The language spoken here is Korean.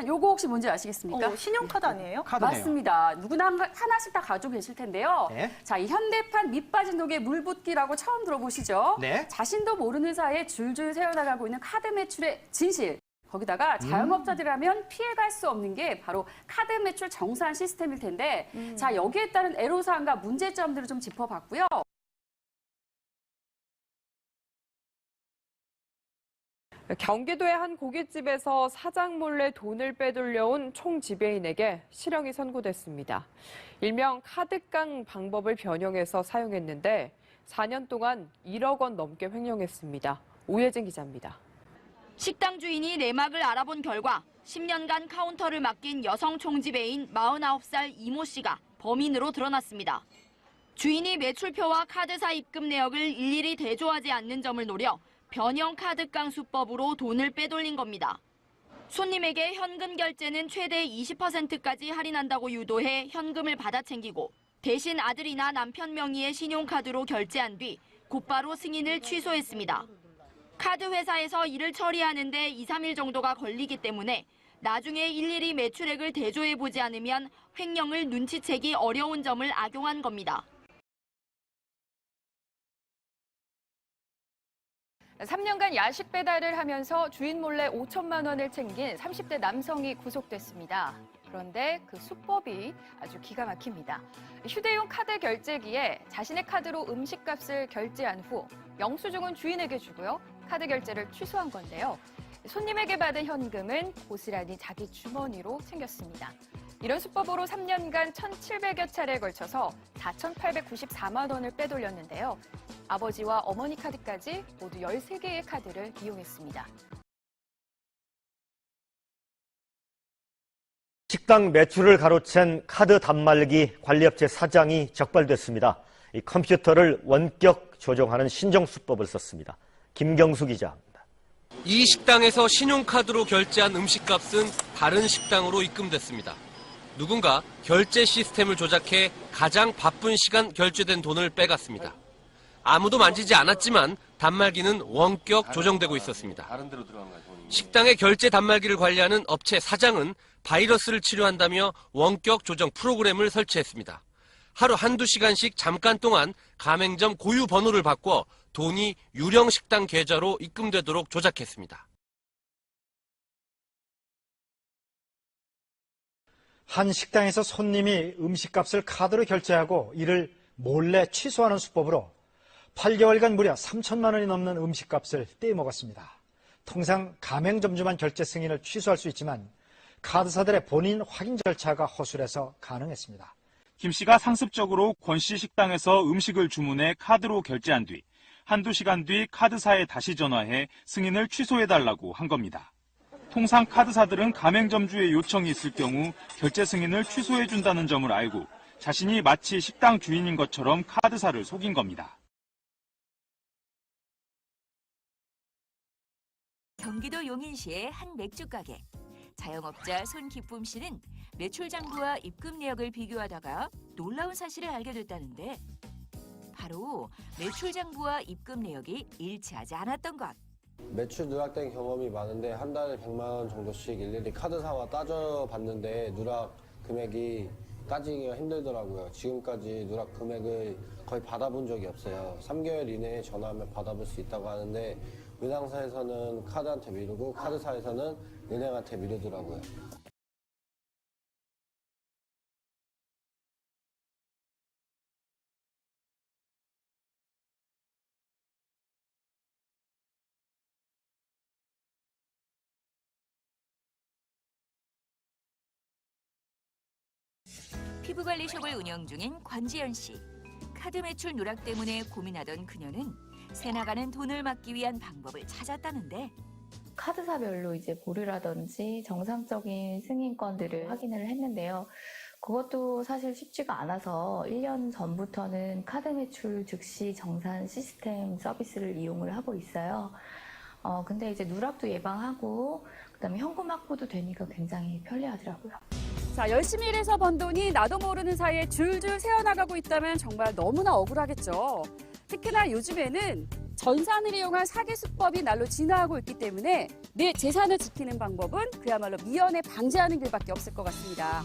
요거 혹시 뭔지 아시겠습니까? 신용카드 아니에요? 카드네요. 맞습니다. 누구나 하나씩 다 가지고 계실 텐데요. 네. 자, 이 현대판 밑빠진 독에 물 붓기라고 처음 들어보시죠? 네. 자신도 모르는 사이에 줄줄 새어나가고 있는 카드 매출의 진실. 거기다가 자영업자들이라면 피해갈 수 없는 게 바로 카드 매출 정산 시스템일 텐데 자, 여기에 따른 애로사항과 문제점들을 좀 짚어봤고요. 경기도의 한 고깃집에서 사장 몰래 돈을 빼돌려온 총지배인에게 실형이 선고됐습니다. 일명 카드깡 방법을 변형해서 사용했는데 4년 동안 1억 원 넘게 횡령했습니다. 오예진 기자입니다. 식당 주인이 내막을 알아본 결과 10년간 카운터를 맡긴 여성 총지배인 49살 이모 씨가 범인으로 드러났습니다. 주인이 매출표와 카드사 입금 내역을 일일이 대조하지 않는 점을 노려 변형 카드깡 수법으로 돈을 빼돌린 겁니다. 손님에게 현금 결제는 최대 20%까지 할인한다고 유도해 현금을 받아 챙기고 대신 아들이나 남편 명의의 신용카드로 결제한 뒤 곧바로 승인을 취소했습니다. 카드 회사에서 일을 처리하는데 2, 3일 정도가 걸리기 때문에 나중에 일일이 매출액을 대조해보지 않으면 횡령을 눈치채기 어려운 점을 악용한 겁니다. 3년간 야식 배달을 하면서 주인 몰래 5천만 원을 챙긴 30대 남성이 구속됐습니다. 그런데 그 수법이 아주 기가 막힙니다. 휴대용 카드 결제기에 자신의 카드로 음식값을 결제한 후 영수증은 주인에게 주고요. 카드 결제를 취소한 건데요. 손님에게 받은 현금은 고스란히 자기 주머니로 챙겼습니다. 이런 수법으로 3년간 1,700여 차례에 걸쳐서 4,894만 원을 빼돌렸는데요. 아버지와 어머니 카드까지 모두 13개의 카드를 이용했습니다. 식당 매출을 가로챈 카드 단말기 관리업체 사장이 적발됐습니다. 이 컴퓨터를 원격 조종하는 신정수법을 썼습니다. 김경수 기자입니다. 이 식당에서 신용카드로 결제한 음식값은 다른 식당으로 입금됐습니다. 누군가 결제 시스템을 조작해 가장 바쁜 시간 결제된 돈을 빼갔습니다. 아무도 만지지 않았지만 단말기는 원격 조정되고 있었습니다. 식당의 결제 단말기를 관리하는 업체 사장은 바이러스를 치료한다며 원격 조정 프로그램을 설치했습니다. 하루 한두 시간씩 잠깐 동안 가맹점 고유 번호를 바꿔 돈이 유령 식당 계좌로 입금되도록 조작했습니다. 한 식당에서 손님이 음식값을 카드로 결제하고 이를 몰래 취소하는 수법으로 8개월간 무려 3천만 원이 넘는 음식값을 떼먹었습니다. 통상 가맹점주만 결제 승인을 취소할 수 있지만 카드사들의 본인 확인 절차가 허술해서 가능했습니다. 김 씨가 상습적으로 권 씨 식당에서 음식을 주문해 카드로 결제한 뒤 한두 시간 뒤 카드사에 다시 전화해 승인을 취소해달라고 한 겁니다. 통상 카드사들은 가맹점주의 요청이 있을 경우 결제 승인을 취소해준다는 점을 알고 자신이 마치 식당 주인인 것처럼 카드사를 속인 겁니다. 경기도 용인시의 한 맥주 가게. 자영업자 손기쁨 씨는 매출 장부와 입금 내역을 비교하다가 놀라운 사실을 알게 됐다는데 바로 매출 장부와 입금 내역이 일치하지 않았던 것. 매출 누락된 경험이 많은데 한 달에 100만 원 정도씩 일일이 카드사와 따져봤는데 누락 금액이 따지기가 힘들더라고요. 지금까지 누락 금액을 거의 받아본 적이 없어요. 3개월 이내에 전화하면 받아볼 수 있다고 하는데 은행사에서는 카드한테 미루고 카드사에서는 은행한테 미루더라고요. 피부관리숍을 운영 중인 권지연 씨. 카드 매출 누락 때문에 고민하던 그녀는 새 나가는 돈을 막기 위한 방법을 찾았다는데 카드사별로 이제 보류라든지 정상적인 승인권들을 확인을 했는데요. 그것도 사실 쉽지가 않아서 1년 전부터는 카드 매출 즉시 정산 시스템 서비스를 이용을 하고 있어요. 근데 이제 누락도 예방하고 그다음에 현금 확보도 되니까 굉장히 편리하더라고요. 자, 열심히 일해서 번 돈이 나도 모르는 사이에 줄줄 새어나가고 있다면 정말 너무나 억울하겠죠. 특히나 요즘에는 전산을 이용한 사기 수법이 날로 진화하고 있기 때문에 내 재산을 지키는 방법은 그야말로 미연에 방지하는 길밖에 없을 것 같습니다.